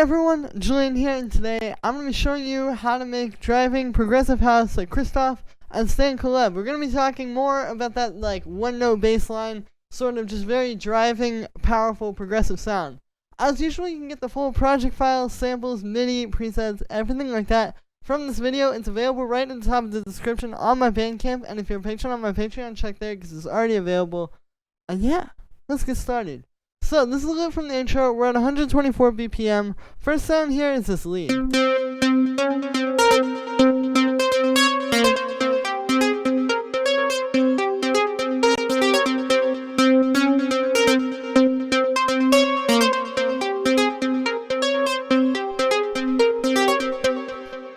everyone, Julian here, and today I'm going to be showing you how to make driving progressive house like Christoph and Stan Kolev. We're going to be talking more about that like one note bass line, sort of just very driving, powerful, progressive sound. As usual, you can get the full project files, samples, MIDI, presets, everything like that from this video. It's available right at the top of the description on my Bandcamp, and if you're a patron on my Patreon, check there because it's already available. And yeah, let's get started. So, this is a little from the intro. We're at 124 BPM. First sound here is this lead.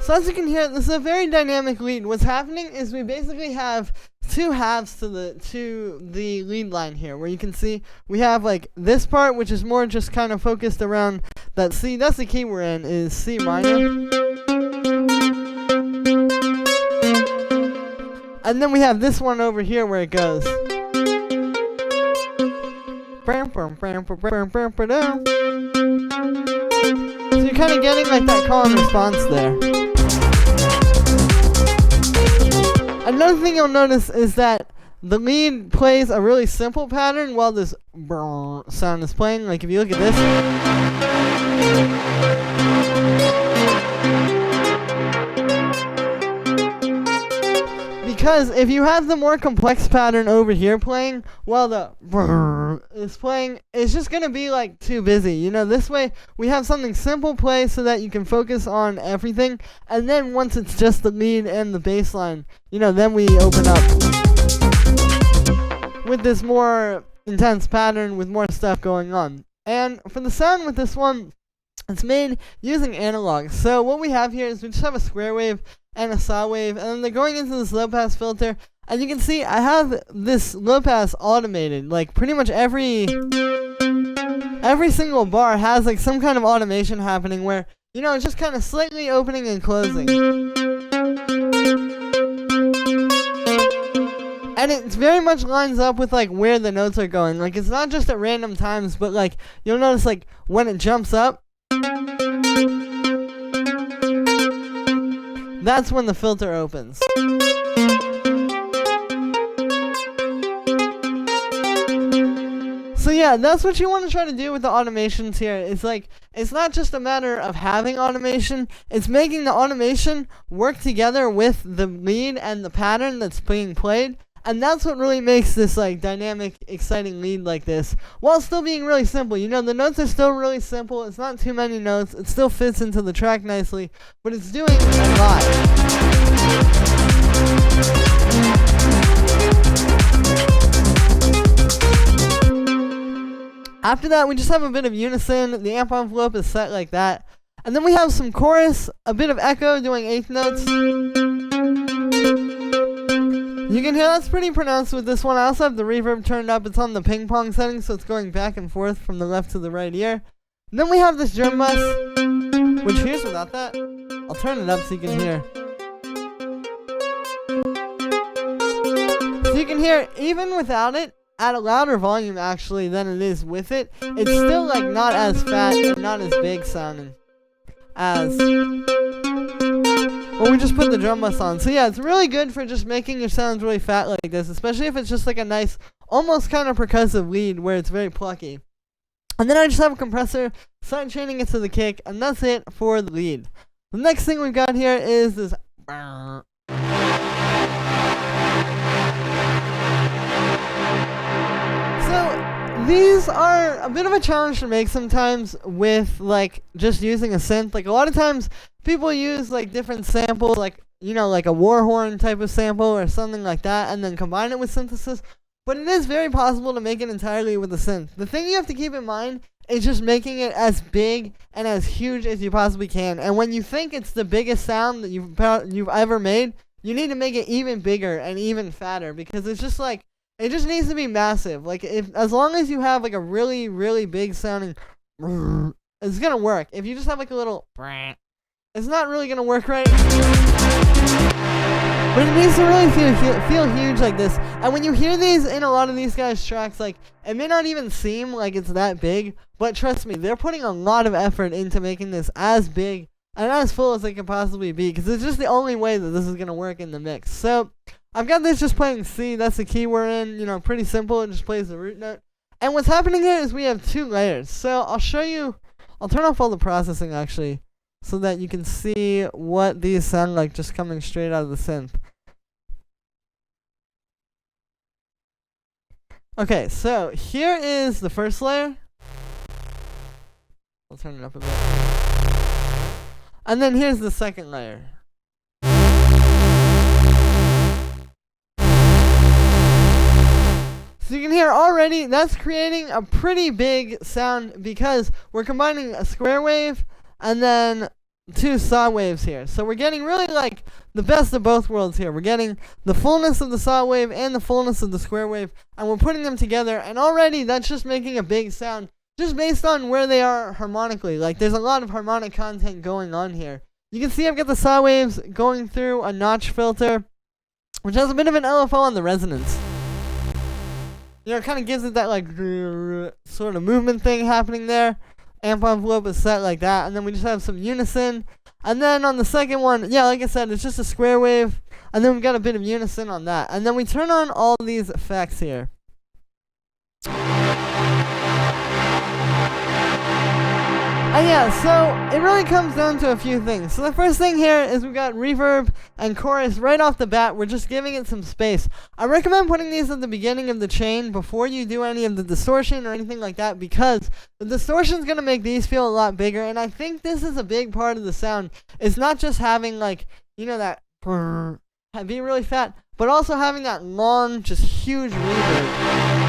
So as you can hear, this is a very dynamic lead. What's happening is we basically have two halves to the lead line here, where you can see we have like this part, which is more just kind of focused around that C. That's the key we're in, is C minor. And then we have this one over here where it goes. So you're kind of getting like that call and response there. Another thing you'll notice is that the lead plays a really simple pattern while this sound is playing. Like if you look at this, because if you have the more complex pattern over here playing while the is playing, it's just gonna be like too busy. You know, this way we have something simple play so that you can focus on everything, and then once it's just the lead and the bass line, you know, then we open up with this more intense pattern with more stuff going on. And for the sound with this one, it's made using analog. So what we have here is we just have a square wave and a saw wave, and then they're going into this low pass filter, and you can see I have this low pass automated. Like pretty much every single bar has like some kind of automation happening where, you know, it's just kind of slightly opening and closing. And it very much lines up with like where the notes are going. Like it's not just at random times, but like you'll notice like when it jumps up, that's when the filter opens. So yeah, that's what you want to try to do with the automations here. It's like, it's not just a matter of having automation, it's making the automation work together with the lead and the pattern that's being played. And that's what really makes this like dynamic, exciting lead like this, while still being really simple. You know, the notes are still really simple. It's not too many notes. It still fits into the track nicely, but it's doing a lot. After that, we just have a bit of unison. The amp envelope is set like that. And then we have some chorus, a bit of echo doing eighth notes. You can hear that's pretty pronounced with this one. I also have the reverb turned up. It's on the ping pong setting, so it's going back and forth from the left to the right ear. And then we have this drum bus, which here's without that. I'll turn it up so you can hear. So you can hear, even without it, at a louder volume actually than it is with it, it's still like not as fat and not as big sounding as when we just put the drum bus on. So yeah, it's really good for just making your sounds really fat like this, especially if it's just like a nice, almost kind of percussive lead where it's very plucky. And then I just have a compressor, start chaining it to the kick, and that's it for the lead. The next thing we've got here is this. These are a bit of a challenge to make sometimes with like just using a synth. Like a lot of times people use like different samples, like, you know, like a war horn type of sample or something like that, and then combine it with synthesis. But it is very possible to make it entirely with a synth. The thing you have to keep in mind is just making it as big and as huge as you possibly can. And when you think it's the biggest sound that you've ever made, you need to make it even bigger and even fatter, because it's just like, it just needs to be massive. Like, as long as you have like a really, really big sounding, it's gonna work. If you just have like a little, it's not really gonna work right. But it needs to really feel huge like this. And when you hear these in a lot of these guys' tracks, like, it may not even seem like it's that big, but trust me, they're putting a lot of effort into making this as big and as full as they can possibly be, because it's just the only way that this is going to work in the mix. So, I've got this just playing C, that's the key we're in, you know, pretty simple, it just plays the root note. And what's happening here is we have 2 layers. So, I'll show you, I'll turn off all the processing actually, so that you can see what these sound like just coming straight out of the synth. Okay, so here is the first layer. I'll turn it up a bit. And then here's the second layer. So you can hear already that's creating a pretty big sound because we're combining a square wave and then 2 saw waves here. So we're getting really like the best of both worlds here. We're getting the fullness of the saw wave and the fullness of the square wave, and we're putting them together, and already that's just making a big sound just based on where they are harmonically. Like, there's a lot of harmonic content going on here. You can see I've got the saw waves going through a notch filter, which has a bit of an LFO on the resonance. You know, it kind of gives it that like sort of movement thing happening there. Amp envelope is set like that, and then we just have some unison. And then on the second one, yeah, like I said, it's just a square wave, and then we've got a bit of unison on that. And then we turn on all these effects here. And yeah, so it really comes down to a few things. So the first thing here is we've got reverb and chorus right off the bat. We're just giving it some space. I recommend putting these at the beginning of the chain before you do any of the distortion or anything like that, because the distortion is going to make these feel a lot bigger. And I think this is a big part of the sound. It's not just having like, you know, that be really fat, but also having that long, just huge reverb.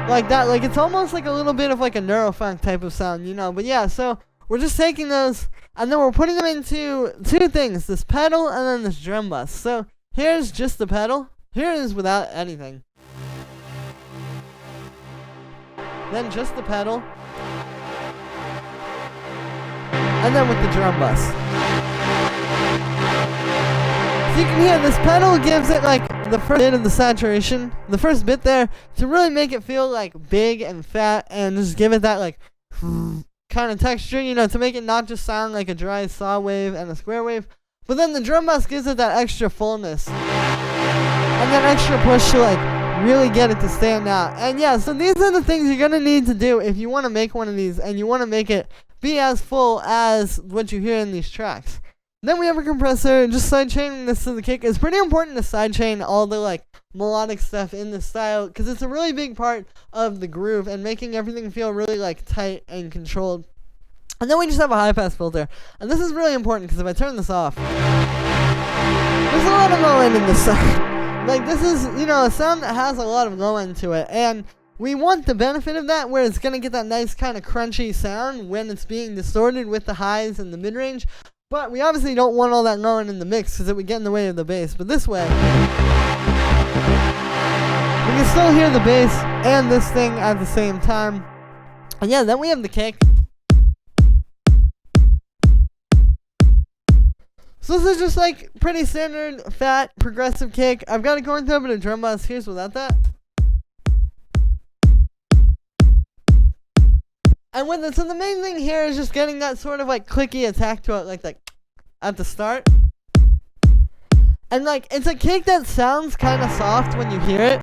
Like that, like it's almost like a little bit of like a neurofunk type of sound, you know. But yeah, so we're just taking those and then we're putting them into 2 things, this pedal and then this drum bus. So here's just the pedal, here is without anything, then just the pedal, and then with the drum bus. So you can hear this pedal gives it like the first bit of the saturation, the first bit there, to really make it feel like big and fat and just give it that like kind of texture, you know, to make it not just sound like a dry saw wave and a square wave. But then the drum bus gives it that extra fullness and that extra push to like really get it to stand out. And yeah, so these are the things you're gonna need to do if you want to make one of these and you want to make it be as full as what you hear in these tracks. Then we have a compressor, just sidechaining this to the kick. It's pretty important to sidechain all the like melodic stuff in this style, because it's a really big part of the groove and making everything feel really like tight and controlled. And then we just have a high pass filter, and this is really important because if I turn this off, there's a lot of low end in this sound. Like, this is, you know, a sound that has a lot of low end to it, and we want the benefit of that, where it's going to get that nice kind of crunchy sound when it's being distorted with the highs and the mid-range. But we obviously don't want all that low end in the mix because it would get in the way of the bass. But this way, we can still hear the bass and this thing at the same time. And yeah, then we have the kick. So this is just like pretty standard, fat, progressive kick. I've got it going through a bit of drum bus. Here's without that. And with it, so the main thing here is just getting that sort of like clicky attack to it, like that at the start. And like, it's a kick that sounds kind of soft when you hear it.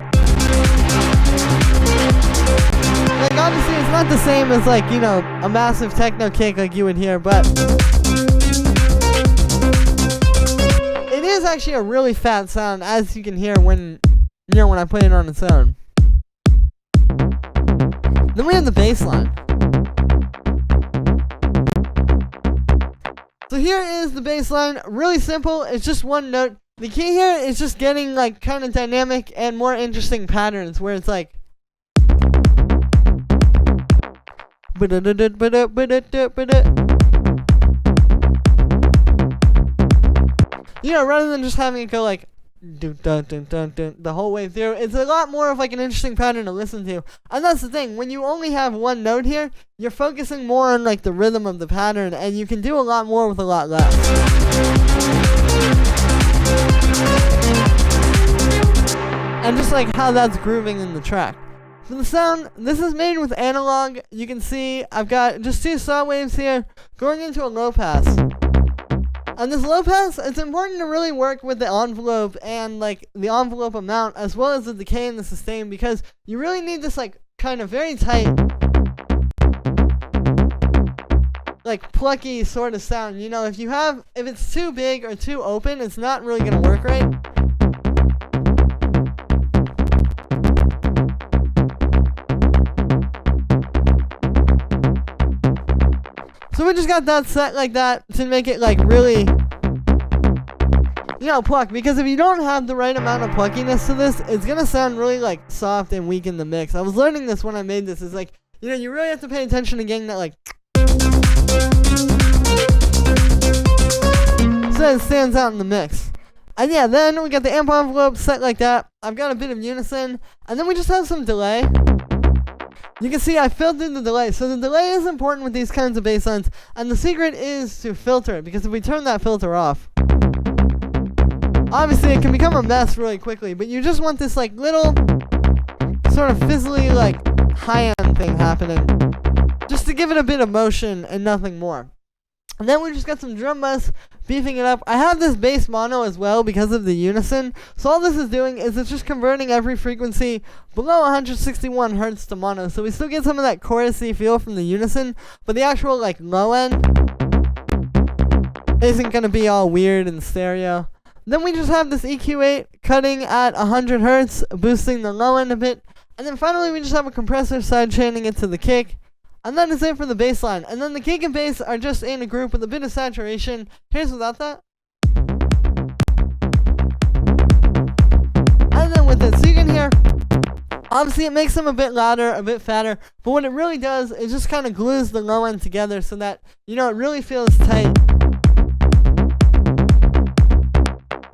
Like, obviously it's not the same as like, you know, a massive techno kick like you would hear, but it is actually a really fat sound, as you can hear when, you know, when I play it on its own. Then we have the bass line. So here is the bass line, really simple, it's just one note. The key here is just getting like kind of dynamic and more interesting patterns where it's like you know, rather than just having it go like the whole way through, it's a lot more of like an interesting pattern to listen to. And that's the thing, when you only have one note here, you're focusing more on like the rhythm of the pattern, and you can do a lot more with a lot less. and just like how that's grooving in the track. For the sound, this is made with analog. You can see I've got just 2 saw waves here going into a low pass. And this low pass, it's important to really work with the envelope and like the envelope amount as well as the decay and the sustain, because you really need this like kind of very tight, like plucky sort of sound. You know, if it's too big or too open, it's not really gonna work right. So we just got that set like that to make it like really, you know, pluck. Because if you don't have the right amount of pluckiness to this, it's gonna sound really like soft and weak in the mix. I was learning this when I made this. It's like, you know, you really have to pay attention to getting that like, so it stands out in the mix. And yeah, then we got the amp envelope set like that. I've got a bit of unison, and then we just have some delay. You can see I filtered the delay. So the delay is important with these kinds of bass lines, and the secret is to filter it, because if we turn that filter off, obviously it can become a mess really quickly, but you just want this like little sort of fizzly like high-end thing happening, just to give it a bit of motion and nothing more. And then we just got some drum bass beefing it up. I have this bass mono as well because of the unison. So all this is doing is it's just converting every frequency below 161 hertz to mono. So we still get some of that chorusy feel from the unison, but the actual like low end isn't going to be all weird and stereo. Then we just have this EQ8 cutting at 100 hertz, boosting the low end a bit. And then finally we just have a compressor side chaining it to the kick. And that is it for the bass line. And then the kick and bass are just in a group with a bit of saturation. Here's without that. And then with it. So you can hear, obviously it makes them a bit louder, a bit fatter. But what it really does is just kind of glues the low end together so that, you know, it really feels tight.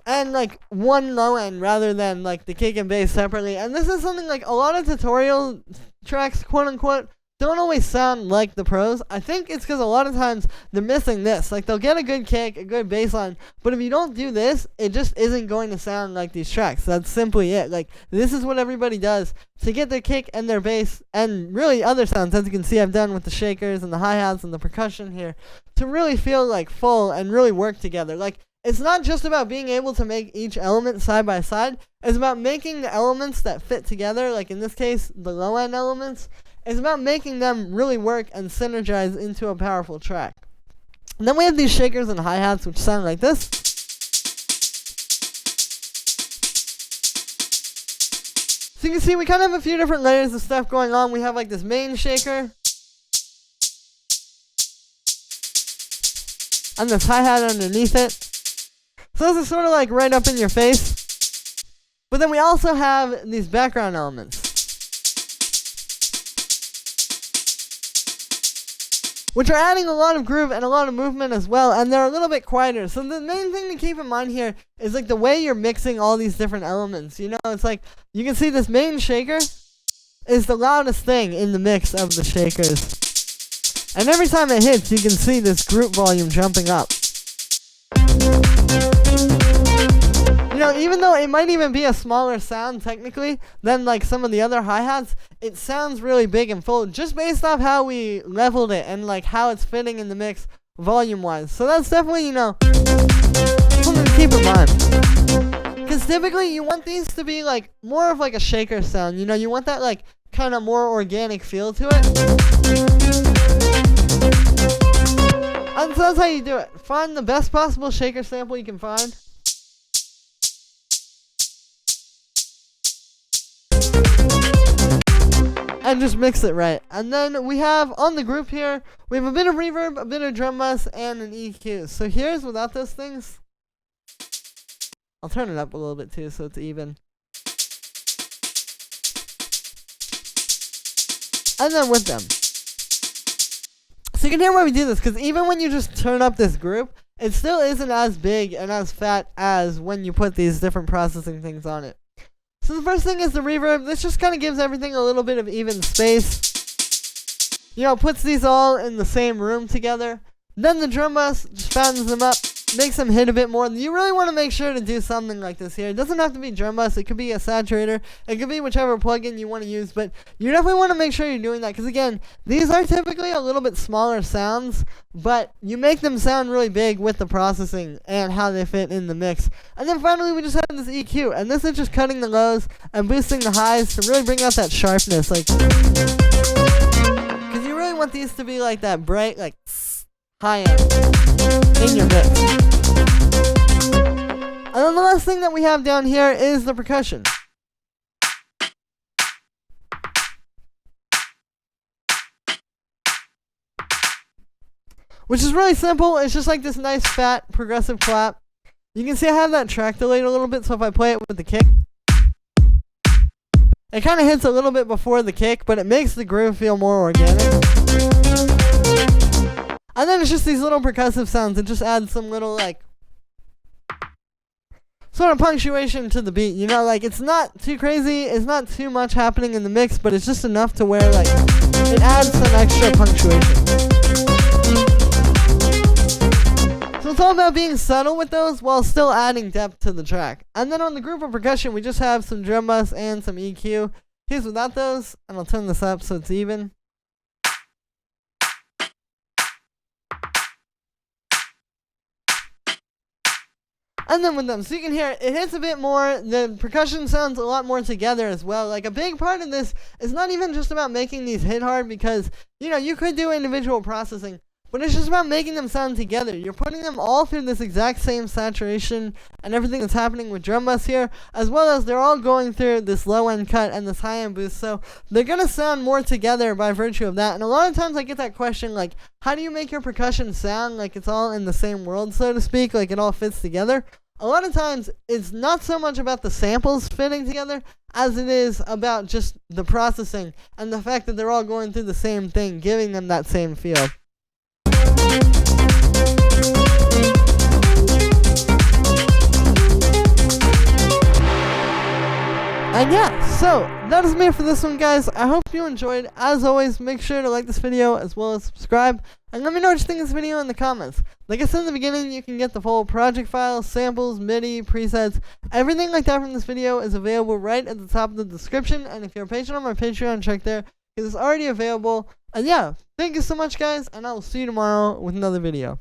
And like one low end rather than like the kick and bass separately. And this is something like a lot of tutorial tracks, quote unquote, don't always sound like the pros. I think it's because a lot of times they're missing this. Like they'll get a good kick, a good bass line, but if you don't do this, it just isn't going to sound like these tracks. That's simply it. Like this is what everybody does to get their kick and their bass and really other sounds, as you can see I've done with the shakers and the hi-hats and the percussion here, to really feel like full and really work together. Like it's not just about being able to make each element side by side. It's about making the elements that fit together, like in this case, the low end elements. It's about making them really work and synergize into a powerful track. And then we have these shakers and hi-hats which sound like this. So you can see we kind of have a few different layers of stuff going on. We have like this main shaker. And this hi-hat underneath it. So those are sort of like right up in your face. But then we also have these background elements, which are adding a lot of groove and a lot of movement as well, and they're a little bit quieter. So the main thing to keep in mind here is like the way you're mixing all these different elements. You know, it's like, you can see this main shaker is the loudest thing in the mix of the shakers. And every time it hits, you can see this group volume jumping up. You know, even though it might even be a smaller sound technically than like some of the other hi-hats, it sounds really big and full just based off how we leveled it and like how it's fitting in the mix volume wise. So that's definitely, you know, something to keep in mind. Because typically you want these to be like more of like a shaker sound. You know, you want that like kind of more organic feel to it. And so that's how you do it. Find the best possible shaker sample you can find. And just mix it right. And then we have on the group here, we have a bit of reverb, a bit of drum bass, and an EQ. So here's without those things. I'll turn it up a little bit too so it's even. And then with them. So you can hear why we do this, because even when you just turn up this group, it still isn't as big and as fat as when you put these different processing things on it. So the first thing is the reverb. This just kind of gives everything a little bit of even space. You know, puts these all in the same room together. Then the drum bass just fattens them up. makes them hit a bit more. You really want to make sure to do something like this here. It doesn't have to be drum bus. It could be a saturator. It could be whichever plugin you want to use. But you definitely want to make sure you're doing that. Because again, these are typically a little bit smaller sounds. But you make them sound really big with the processing and how they fit in the mix. And then finally, we just have this EQ. And this is just cutting the lows and boosting the highs to really bring out that sharpness. Like, because you really want these to be like that bright, like, high end in your mix. And then the last thing that we have down here is the percussion. Which is really simple. It's just like this nice fat progressive clap. You can see I have that track delayed a little bit, so if I play it with the kick, it kind of hits a little bit before the kick, but it makes the groove feel more organic. And then it's just these little percussive sounds. It just adds some little, like, sort of punctuation to the beat. You know, like, it's not too crazy. It's not too much happening in the mix, but it's just enough to where, like, it adds some extra punctuation. So it's all about being subtle with those while still adding depth to the track. And then on the group of percussion, we just have some drum bus and some EQ. Here's without those, and I'll turn this up so it's even. And then with them, so you can hear it hits a bit more. The percussion sounds a lot more together as well. Like, a big part of this is not even just about making these hit hard, because, you know, you could do individual processing, but it's just about making them sound together. You're putting them all through this exact same saturation and everything that's happening with drum bus here, as well as they're all going through this low end cut and this high end boost. So they're going to sound more together by virtue of that. And a lot of times I get that question, like, how do you make your percussion sound like it's all in the same world, so to speak, like it all fits together? A lot of times it's not so much about the samples fitting together as it is about just the processing and the fact that they're all going through the same thing, giving them that same feel. And yeah, so that is me for this one, guys. I hope you enjoyed. As always, make sure to like this video as well as subscribe, and let me know what you think of this video in the comments. Like I said in the beginning, you can get the full project files, samples, MIDI, presets, everything like that from this video is available right at the top of the description. And if you're a patron on my Patreon, check there, because it's already available. And yeah, thank you so much, guys, and I will see you tomorrow with another video.